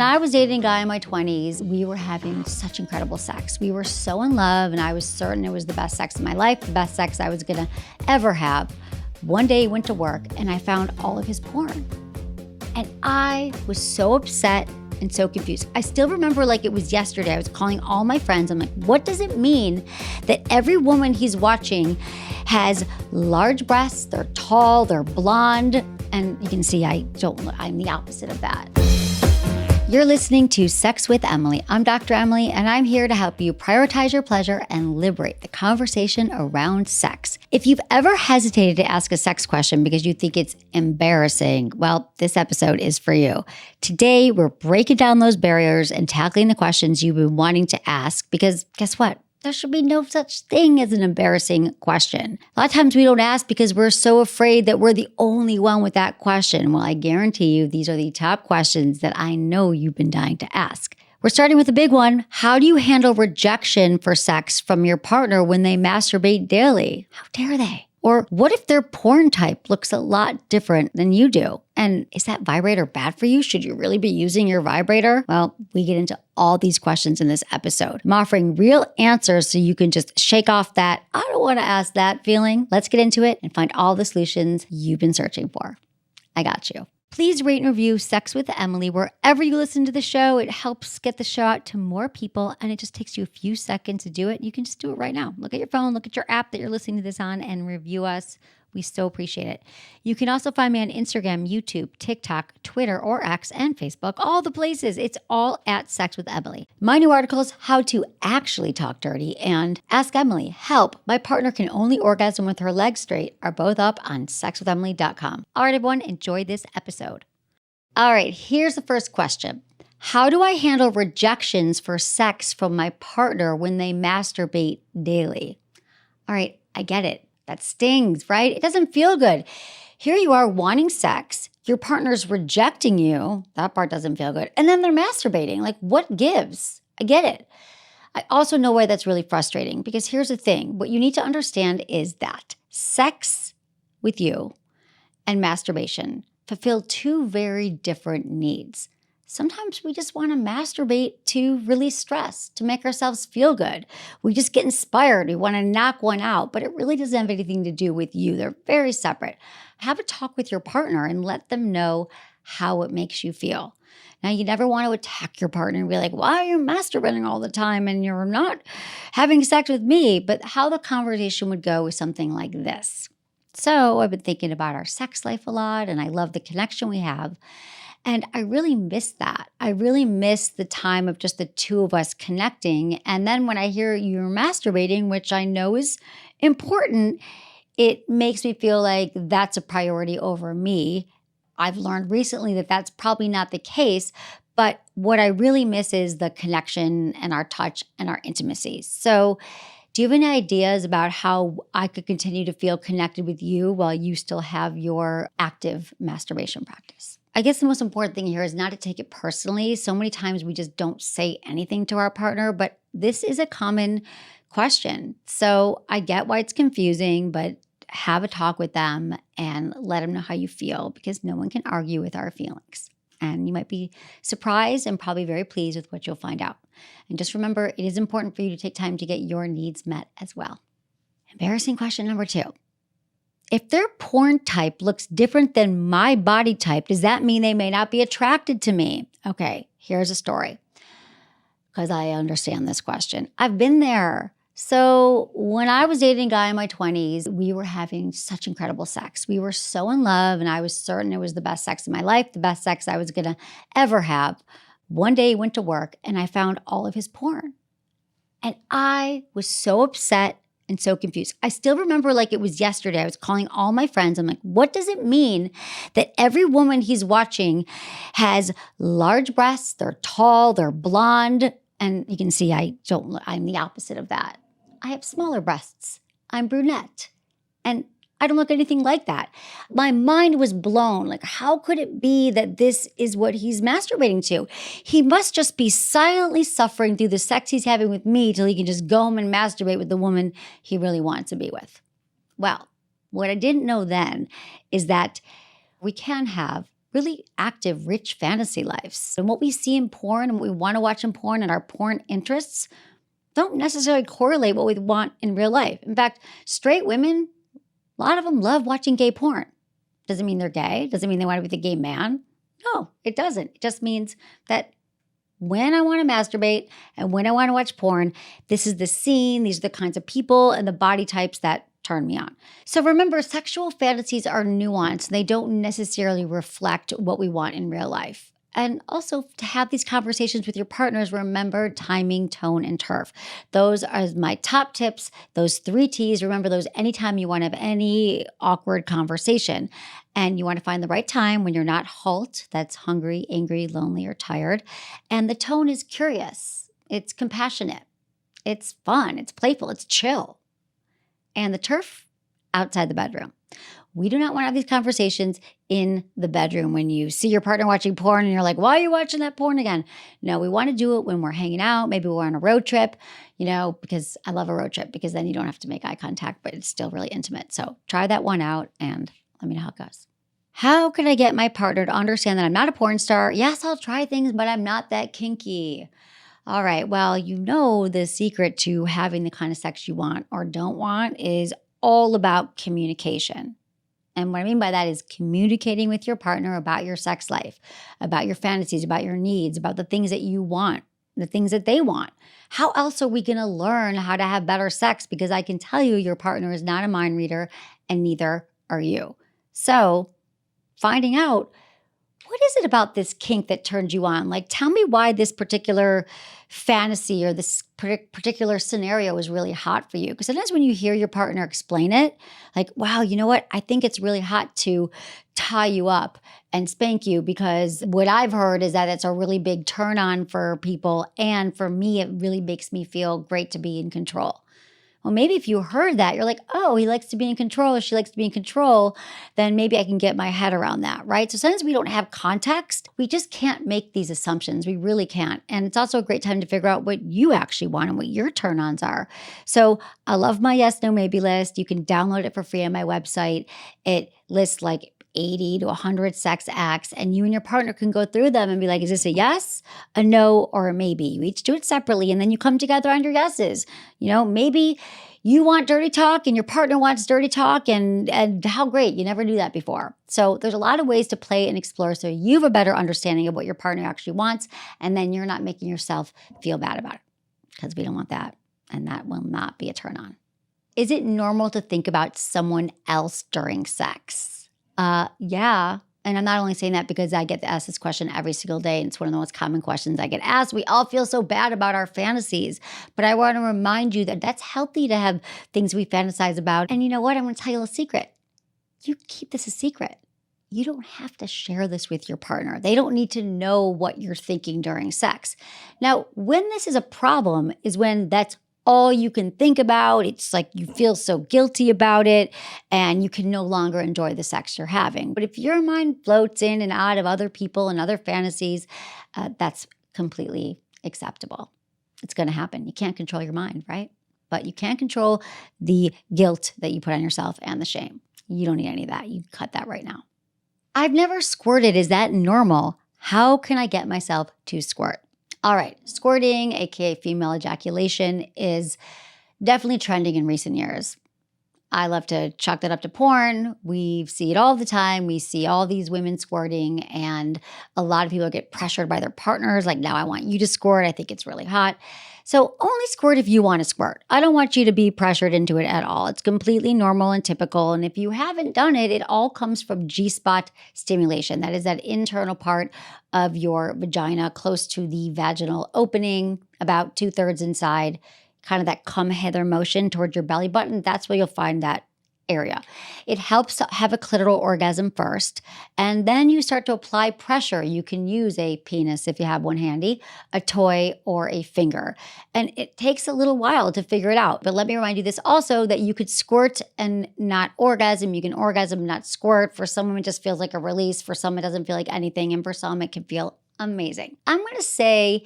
When I was dating a guy in my 20s, we were having such incredible sex. We were so in love, and I was certain it was the best sex of my life, the best sex I was gonna ever have. One day he went to work and I found all of his porn. And I was so upset and so confused. I still remember like it was yesterday. I was calling all my friends. I'm like, what does it mean that every woman he's watching has large breasts, they're tall, they're blonde, and you can see I'm the opposite of that. You're listening to Sex with Emily. I'm Dr. Emily, and I'm here to help you prioritize your pleasure and liberate the conversation around sex. If you've ever hesitated to ask a sex question because you think it's embarrassing, well, this episode is for you. Today, we're breaking down those barriers and tackling the questions you've been wanting to ask because guess what? There should be no such thing as an embarrassing question. A lot of times we don't ask because we're so afraid that we're the only one with that question. Well, I guarantee you these are the top questions that I know you've been dying to ask. We're starting with a big one. How do you handle rejection for sex from your partner when they masturbate daily? How dare they? Or what if their porn type looks a lot different than you do? And is that vibrator bad for you? Should you really be using your vibrator? Well, we get into all these questions in this episode. I'm offering real answers so you can just shake off that, I don't want to ask that feeling. Let's get into it and find all the solutions you've been searching for. I got you. Please rate and review Sex with Emily wherever you listen to the show. It helps get the show out to more people, and it just takes you a few seconds to do it. You can just do it right now. Look at your phone, look at your app that you're listening to this on, and review us. We so appreciate it. You can also find me on Instagram, YouTube, TikTok, Twitter, or X, and Facebook. All the places. It's all at Sex with Emily. My new articles, How to Actually Talk Dirty, and Ask Emily, Help, My Partner Can Only Orgasm with Her Legs Straight, are both up on sexwithemily.com. All right, everyone, enjoy this episode. All right, here's the first question. How do I handle rejections for sex from my partner when they masturbate daily? All right, I get it. That stings, right? It doesn't feel good. Here you are wanting sex. Your partner's rejecting you. That part doesn't feel good. And then they're masturbating. Like, what gives? I get it. I also know why that's really frustrating because here's the thing. What you need to understand is that sex with you and masturbation fulfill two very different needs. Sometimes we just want to masturbate to release stress, to make ourselves feel good. We just get inspired. We want to knock one out, but it really doesn't have anything to do with you. They're very separate. Have a talk with your partner and let them know how it makes you feel. Now, you never want to attack your partner and be like, why are you masturbating all the time and you're not having sex with me? But how the conversation would go is something like this. So I've been thinking about our sex life a lot, and I love the connection we have. And I really miss that. I really miss the time of just the two of us connecting. And then when I hear you're masturbating, which I know is important, it makes me feel like that's a priority over me. I've learned recently that that's probably not the case, but what I really miss is the connection and our touch and our intimacy. So do you have any ideas about how I could continue to feel connected with you while you still have your active masturbation practice? I guess the most important thing here is not to take it personally. So many times we just don't say anything to our partner, but this is a common question. So I get why it's confusing, but have a talk with them and let them know how you feel because no one can argue with our feelings. And you might be surprised and probably very pleased with what you'll find out. And just remember, it is important for you to take time to get your needs met as well. Embarrassing question number 2. If their porn type looks different than my body type, does that mean they may not be attracted to me? Okay, here's a story because I understand this question. I've been there. So when I was dating a guy in my 20s, we were having such incredible sex. We were so in love, and I was certain it was the best sex of my life, the best sex I was going to ever have. One day he went to work and I found all of his porn. And I was so upset and so confused. I still remember like it was yesterday. I was calling all my friends. I'm like, what does it mean that every woman he's watching has large breasts, they're tall, they're blonde, and you can see I'm the opposite of that. I have smaller breasts. I'm brunette. And I don't look anything like that. My mind was blown. Like, how could it be that this is what he's masturbating to? He must just be silently suffering through the sex he's having with me till he can just go home and masturbate with the woman he really wants to be with. Well, what I didn't know then is that we can have really active, rich fantasy lives. And what we see in porn and what we want to watch in porn and our porn interests don't necessarily correlate what we want in real life. In fact, straight women, a lot of them love watching gay porn. Doesn't mean they're gay. Doesn't mean they want to be with a gay man. No, it doesn't. It just means that when I want to masturbate and when I want to watch porn, this is the scene, these are the kinds of people and the body types that turn me on. So remember, sexual fantasies are nuanced. They don't necessarily reflect what we want in real life. And also to have these conversations with your partners, remember timing, tone, and turf. Those are my top tips. Those 3 T's. Remember those anytime you want to have any awkward conversation. And you want to find the right time when you're not halt, that's hungry, angry, lonely, or tired. And the tone is curious. It's compassionate. It's fun. It's playful. It's chill. And the turf, outside the bedroom. We do not want to have these conversations in the bedroom when you see your partner watching porn and you're like, why are you watching that porn again? No, we want to do it when we're hanging out. Maybe we're on a road trip, because I love a road trip because then you don't have to make eye contact, but it's still really intimate. So try that one out and let me know how it goes. How can I get my partner to understand that I'm not a porn star? Yes, I'll try things, but I'm not that kinky. All right, well, the secret to having the kind of sex you want or don't want is all about communication. And what I mean by that is communicating with your partner about your sex life, about your fantasies, about your needs, about the things that you want, the things that they want. How else are we going to learn how to have better sex? Because I can tell you your partner is not a mind reader and neither are you. So finding out, what is it about this kink that turned you on? Like, tell me why this particular fantasy or this particular scenario is really hot for you. Because sometimes when you hear your partner explain it, like, wow, you know what? I think it's really hot to tie you up and spank you, because what I've heard is that it's a really big turn on for people. And for me, it really makes me feel great to be in control. Well, maybe if you heard that, you're like, oh, he likes to be in control, or she likes to be in control, then maybe I can get my head around that, right? So sometimes we don't have context. We just can't make these assumptions. We really can't. And it's also a great time to figure out what you actually want and what your turn-ons are. So I love my yes, no, maybe list. You can download it for free on my website. It lists like 80 to 100 sex acts, and you and your partner can go through them and be like, is this a yes, a no, or a maybe? You each do it separately, and then you come together on your yeses. Maybe you want dirty talk and your partner wants dirty talk, and how great, you never knew that before. So there's a lot of ways to play and explore so you have a better understanding of what your partner actually wants, and then you're not making yourself feel bad about it, because we don't want that, and that will not be a turn on. Is it normal to think about someone else during sex? Yeah. And I'm not only saying that because I get asked this question every single day, and it's one of the most common questions I get asked. We all feel so bad about our fantasies, but I want to remind you that that's healthy to have things we fantasize about. And you know what? I'm going to tell you a secret. You keep this a secret. You don't have to share this with your partner. They don't need to know what you're thinking during sex. Now, when this is a problem is when that's all you can think about. It's like you feel so guilty about it and you can no longer enjoy the sex you're having. But if your mind floats in and out of other people and other fantasies, that's completely acceptable. It's going to happen. You can't control your mind, right? But you can control the guilt that you put on yourself and the shame. You don't need any of that. You cut that right now. I've never squirted. Is that normal? How can I get myself to squirt? All right, squirting, aka female ejaculation, is definitely trending in recent years. I love to chalk that up to porn. We see it all the time. We see all these women squirting, and a lot of people get pressured by their partners, like, now I want you to squirt. I think it's really hot. So only squirt if you want to squirt. I don't want you to be pressured into it at all. It's completely normal and typical. And if you haven't done it, it all comes from G-spot stimulation. That is that internal part of your vagina close to the vaginal opening, about 2/3 inside, kind of that come hither motion towards your belly button. That's where you'll find that area. It helps have a clitoral orgasm first, and then you start to apply pressure. You can use a penis if you have one handy, a toy, or a finger. And it takes a little while to figure it out. But let me remind you this also, that you could squirt and not orgasm. You can orgasm, not squirt. For some, it just feels like a release. For some, it doesn't feel like anything. And for some, it can feel amazing. I'm going to say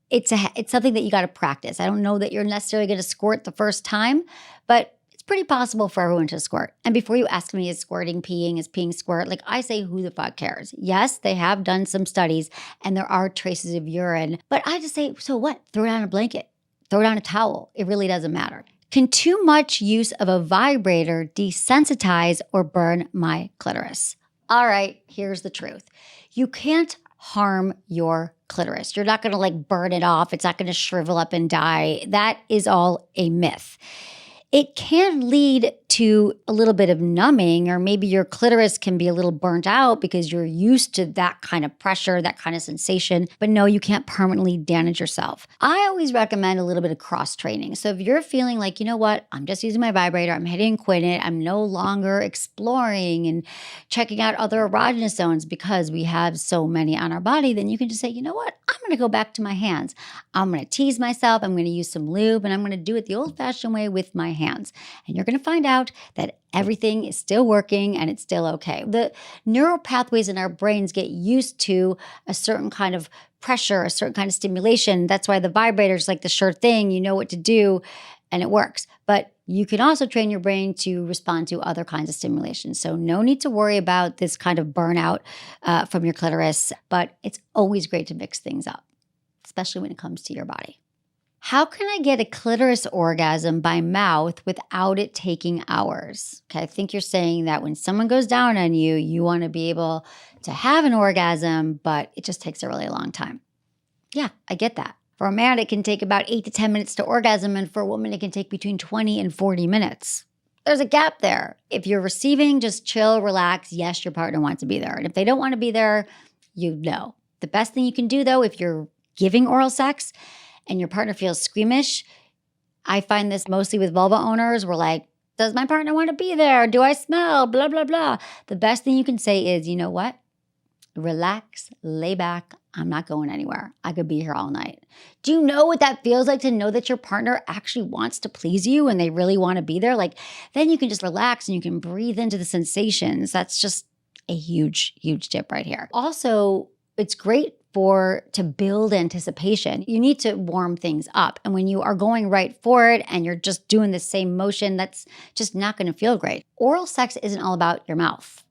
it's something that you got to practice. I don't know that you're necessarily going to squirt the first time, but it's pretty possible for everyone to squirt. And before you ask me, is squirting peeing, is peeing squirt? Like I say, who the fuck cares? Yes, they have done some studies and there are traces of urine, but I just say, so what? Throw down a blanket, throw down a towel. It really doesn't matter. Can too much use of a vibrator desensitize or burn my clitoris? All right, here's the truth. You can't harm your clitoris. You're not going to like burn it off. It's not going to shrivel up and die. That is all a myth. It can lead to a little bit of numbing, or maybe your clitoris can be a little burnt out because you're used to that kind of pressure, that kind of sensation. But no, you can't permanently damage yourself. I always recommend a little bit of cross training. So if you're feeling like, you know what, I'm just using my vibrator, I'm hitting quit it, I'm no longer exploring and checking out other erogenous zones because we have so many on our body, then you can just say, you know what, I'm going to go back to my hands. I'm going to tease myself. I'm going to use some lube and I'm going to do it the old fashioned way with my hands. And you're going to find out that everything is still working and it's still okay. The neural pathways in our brains get used to a certain kind of pressure, a certain kind of stimulation. That's why the vibrator is like the sure thing. You know what to do and it works. But you can also train your brain to respond to other kinds of stimulation. So no need to worry about this kind of burnout from your clitoris, but it's always great to mix things up, especially when it comes to your body. How can I get a clitoris orgasm by mouth without it taking hours? Okay, I think you're saying that when someone goes down on you, you want to be able to have an orgasm, but it just takes a really long time. Yeah, I get that. For a man, it can take about 8 to 10 minutes to orgasm, and for a woman, it can take between 20 and 40 minutes. There's a gap there. If you're receiving, just chill, relax. Yes, your partner wants to be there. And if they don't want to be there, you know. The best thing you can do, though, if you're giving oral sex, and your partner feels squeamish, I find this mostly with vulva owners. We're like, does my partner want to be there? Do I smell? Blah, blah, blah. The best thing you can say is, you know what? Relax, lay back. I'm not going anywhere. I could be here all night. Do you know what that feels like to know that your partner actually wants to please you and they really want to be there? Like, then you can just relax and you can breathe into the sensations. That's just a huge, huge tip right here. Also, it's great to build anticipation. You need to warm things up. And when you are going right for it and you're just doing the same motion, that's just not going to feel great. Oral sex isn't all about your mouth.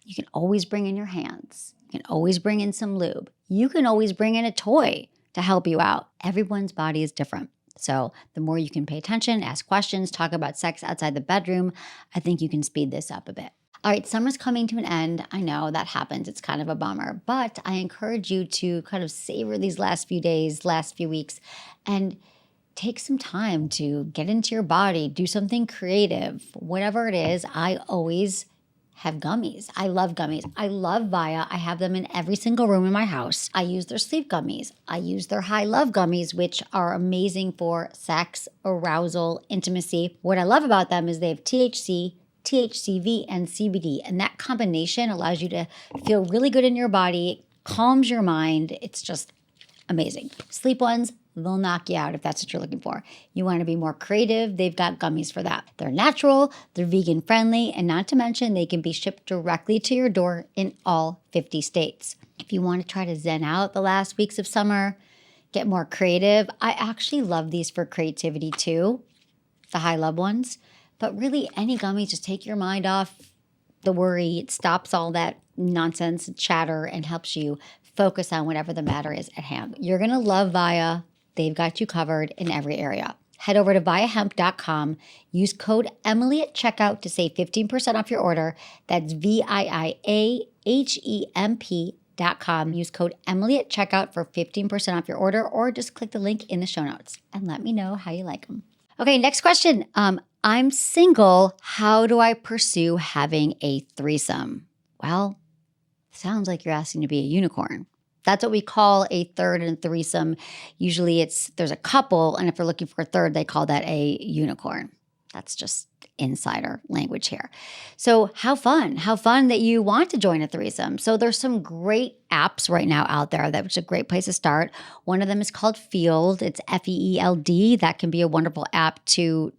You can always bring in your hands. You can always bring in some lube. You can always bring in a toy to help you out. Everyone's body is different. So the more you can pay attention, ask questions, talk about sex outside the bedroom, I think you can speed this up a bit. All right, summer's coming to an end. I know that happens. It's kind of a bummer, but I encourage you to kind of savor these last few days, last few weeks, and take some time to get into your body, do something creative. Whatever it is, I always have gummies. I love gummies. I love Via. I have them in every single room in my house. I use their sleep gummies. I use their high love gummies, which are amazing for sex, arousal, intimacy. What I love about them is they have THC, THCV, and CBD. And that combination allows you to feel really good in your body, calms your mind. It's just amazing. Sleep ones, they'll knock you out if that's what you're looking for. You want to be more creative, they've got gummies for that. They're natural, they're vegan friendly, and not to mention they can be shipped directly to your door in all 50 states. If you want to try to zen out the last weeks of summer, get more creative, I actually love these for creativity too, the high love ones. But really, any gummy, just take your mind off the worry. It stops all that nonsense and chatter and helps you focus on whatever the matter is at hand. You're going to love Via. They've got you covered in every area. Head over to viahemp.com. Use code Emily at checkout to save 15% off your order. That's VIIAHEMP.com. Use code Emily at checkout for 15% off your order, or just click the link in the show notes and let me know how you like them. Okay, next question. I'm single. How do I pursue having a threesome? Well, sounds like you're asking to be a unicorn. That's what we call a third and threesome. Usually there's a couple, and if they're looking for a third, they call that a unicorn. That's just insider language here. So how fun that you want to join a threesome. So there's some great apps right now out there which is a great place to start. One of them is called Field. It's FEELD. That can be a wonderful app to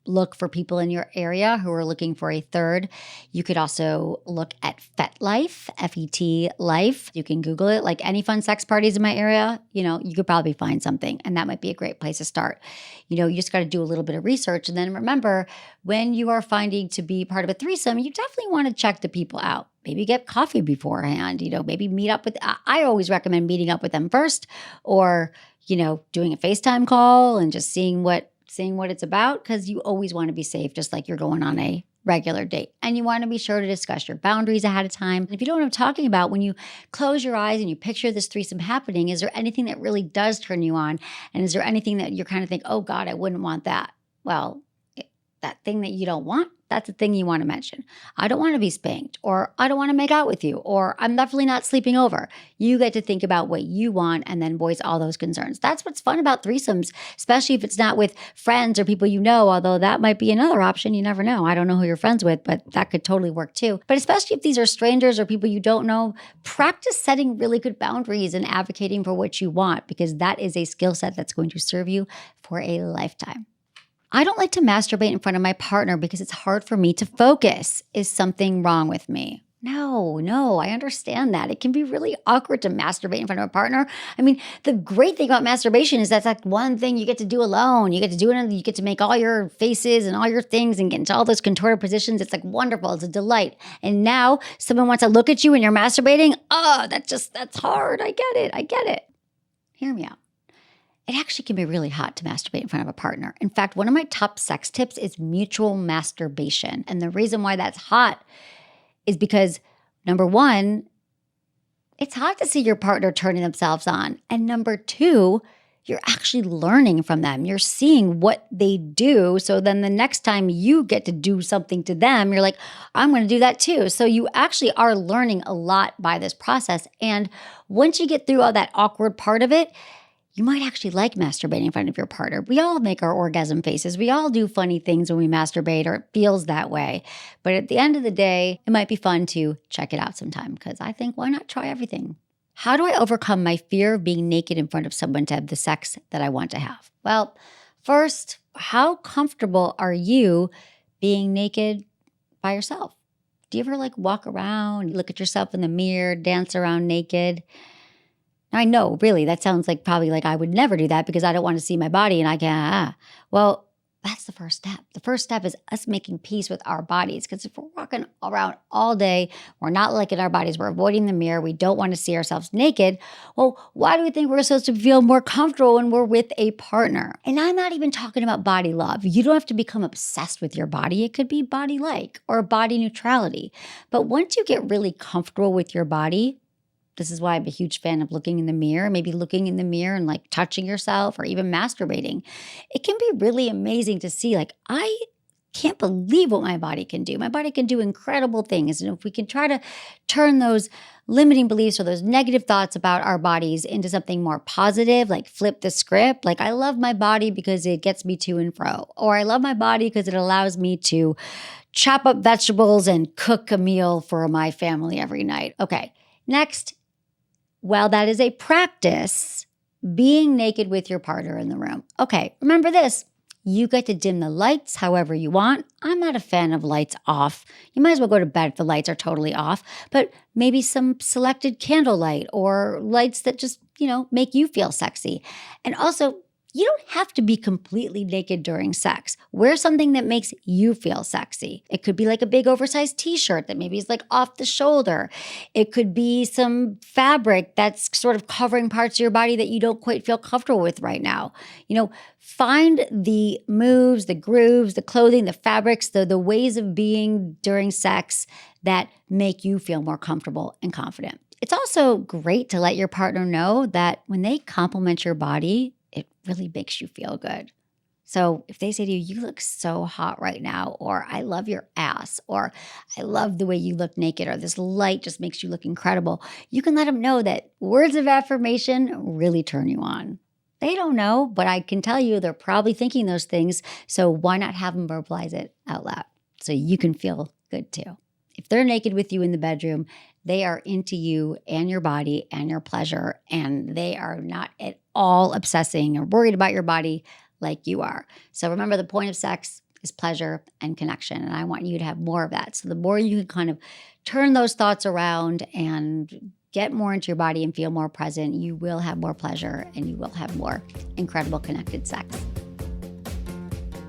look for people in your area who are looking for a third. You could also look at FetLife, F-E-T Life. You can Google it, like any fun sex parties in my area, you could probably find something, and that might be a great place to start. You just got to do a little bit of research. And then remember, when you are finding to be part of a threesome, you definitely want to check the people out. Maybe get coffee beforehand, maybe meet up with, I always recommend meeting up with them first, or, doing a FaceTime call and just seeing what it's about, because you always want to be safe, just like you're going on a regular date. And you want to be sure to discuss your boundaries ahead of time. And if you don't know what I'm talking about, when you close your eyes and you picture this threesome happening, is there anything that really does turn you on? And is there anything that you're kind of think, oh God, I wouldn't want that? Well, that thing that you don't want, that's the thing you want to mention. I don't want to be spanked, or I don't want to make out with you, or I'm definitely not sleeping over. You get to think about what you want and then voice all those concerns. That's what's fun about threesomes, especially if it's not with friends or people although that might be another option. You never know. I don't know who you're friends with, but that could totally work too. But especially if these are strangers or people you don't know, practice setting really good boundaries and advocating for what you want, because that is a skill set that's going to serve you for a lifetime. I don't like to masturbate in front of my partner because it's hard for me to focus. Is something wrong with me? No, I understand that. It can be really awkward to masturbate in front of a partner. I mean, the great thing about masturbation is that's like one thing you get to do alone. You get to do it, and you get to make all your faces and all your things and get into all those contorted positions. It's like wonderful. It's a delight. And now someone wants to look at you when you're masturbating. Oh, that's hard. I get it. Hear me out. It actually can be really hot to masturbate in front of a partner. In fact, one of my top sex tips is mutual masturbation. And the reason why that's hot is because, number one, it's hot to see your partner turning themselves on. And number two, you're actually learning from them. You're seeing what they do. So then the next time you get to do something to them, you're like, I'm going to do that too. So you actually are learning a lot by this process. And once you get through all that awkward part of it, you might actually like masturbating in front of your partner. We all make our orgasm faces. We all do funny things when we masturbate, or it feels that way. But at the end of the day, it might be fun to check it out sometime, because I think, why not try everything? How do I overcome my fear of being naked in front of someone to have the sex that I want to have? Well, first, how comfortable are you being naked by yourself? Do you ever walk around, look at yourself in the mirror, dance around naked? I know, really, that sounds probably like I would never do that because I don't want to see my body and I can't. Well, that's the first step. The first step is us making peace with our bodies, because if we're walking around all day, we're not liking our bodies, we're avoiding the mirror, we don't want to see ourselves naked. Well, why do we think we're supposed to feel more comfortable when we're with a partner? And I'm not even talking about body love. You don't have to become obsessed with your body. It could be body-like or body neutrality. But once you get really comfortable with your body, this is why I'm a huge fan of looking in the mirror, maybe looking in the mirror and touching yourself, or even masturbating. It can be really amazing to see, I can't believe what my body can do. My body can do incredible things. And if we can try to turn those limiting beliefs or those negative thoughts about our bodies into something more positive, flip the script, I love my body because it gets me to and fro, or I love my body because it allows me to chop up vegetables and cook a meal for my family every night. Okay, next. While that is a practice, being naked with your partner in the room. Okay, remember this. You get to dim the lights however you want. I'm not a fan of lights off. You might as well go to bed if the lights are totally off, but maybe some selected candlelight or lights that just, make you feel sexy. And also, you don't have to be completely naked during sex. Wear something that makes you feel sexy. It could be a big oversized t-shirt that maybe is off the shoulder. It could be some fabric that's sort of covering parts of your body that you don't quite feel comfortable with right now. Find the moves, the grooves, the clothing, the fabrics, the ways of being during sex that make you feel more comfortable and confident. It's also great to let your partner know that when they compliment your body, it really makes you feel good. So if they say to you, you look so hot right now, or I love your ass, or I love the way you look naked, or this light just makes you look incredible, you can let them know that words of affirmation really turn you on. They don't know, but I can tell you they're probably thinking those things. So why not have them verbalize it out loud so you can feel good too? If they're naked with you in the bedroom, they are into you and your body and your pleasure, and they are not at all obsessing or worried about your body like you are. So remember, the point of sex is pleasure and connection. And I want you to have more of that. So the more you can kind of turn those thoughts around and get more into your body and feel more present, you will have more pleasure and you will have more incredible connected sex.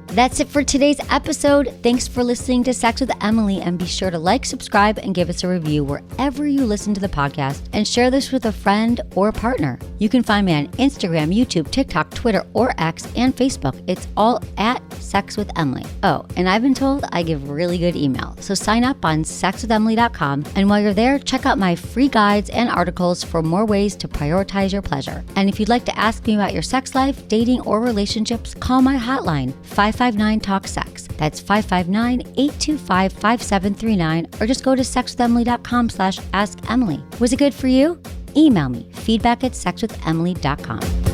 That's it for today's episode. Thanks for listening to Sex with Emily, and be sure to like, subscribe, and give us a review wherever you listen to the podcast, and share this with a friend or partner. You can find me on Instagram, YouTube, TikTok, Twitter, or X, and Facebook. It's all at Sex with Emily. Oh, and I've been told I give really good email, so sign up on sexwithemily.com, and while you're there, check out my free guides and articles for more ways to prioritize your pleasure. And if you'd like to ask me about your sex life, dating, or relationships, call my hotline, 559-TALK-SEX. That's 559-825-5739, or just go to sexwithemily.com/askemily. Was it good for you? Email me, feedback@sexwithemily.com.